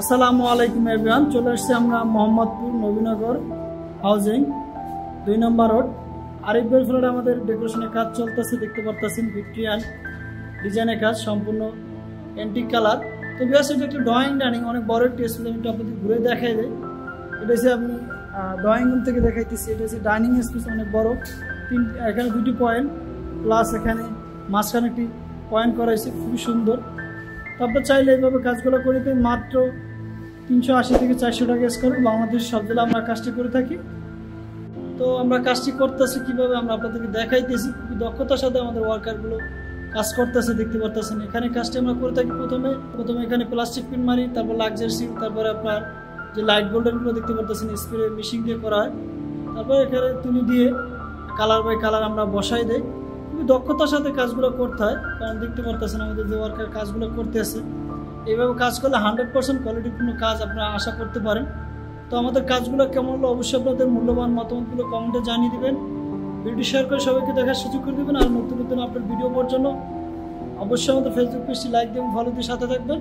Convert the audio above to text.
আসসালামু আলাইকুম এভরিওয়ান, চলে আসছি আমরা মোহাম্মদপুর নবীনগর হাউজিং 2 নম্বর রোড। আরিফ ভাই ফ্লোরে আমাদের ডেকোরেশনের কাজ চলতেছে, দেখতে পারতেছেন ভিক্টোরিয়ান ডিজাইনের কাজ, সম্পূর্ণ অ্যান্টিক কালার। তো বিয়াস এটা একটা ডাইনিং, অনেক বড় একটি স্পেস, আমি আপনাদের ঘুরে দেখাই দেয়। এটা হচ্ছে আপনি ড্রয়িং রুম থেকে দেখাইতেছি, এটা হচ্ছে ডাইনিং স্পেস, অনেক বড়। এখানে 2টি পয়েন্ট প্লাস এখানে মাঝখানে একটি পয়েন্ট করা হয়েছে, খুবই সুন্দর। তারপর চাইলে এইভাবে কাজগুলো করে দিই মাত্র 380 থেকে 400 টাকা স্কোয়ার। বাংলাদেশের সব জেলা আমরা কাজটি করে থাকি। তো আমরা কাজটি করতেছি কীভাবে আমরা আপনাদেরকে দেখাইতেছি, খুবই দক্ষতার সাথে আমাদের ওয়ার্কারগুলো কাজ করতেছে, দেখতে পারতেছেন। এখানে কাজটি আমরা করে থাকি প্রথমে এখানে প্লাস্টিক পিন মারি, তারপর লাক্সারি সিল, তারপরে আপনার যে লাইট গোল্ডেনগুলো দেখতে পারতেছেন স্প্রে মেশিন দিয়ে করা হয়। তারপর এখানে তুলি দিয়ে কালার বাই কালার আমরা বসাই দেই। খুবই দক্ষতার সাথে কাজগুলো করতে হয়, কারণ দেখতে পারতেছেন আমাদের যে ওয়ার্কার কাজগুলো করতেছে। এইভাবে কাজ করলে 100% কোয়ালিটিপূর্ণ কাজ আপনারা আশা করতে পারেন। তো আমাদের কাজগুলো কেমন হলো অবশ্যই আপনাদের মূল্যবান মতামতগুলো কমেন্টে জানিয়ে দেবেন। ভিডিও শেয়ার করে সবাইকে দেখার সুযোগ করে দেবেন। আর নতুন নতুন আপনার ভিডিও পাওয়ার জন্য অবশ্যই আমাদের ফেসবুক পেজটি লাইক দেবেন, ফলো দিয়ে সাথে থাকবেন।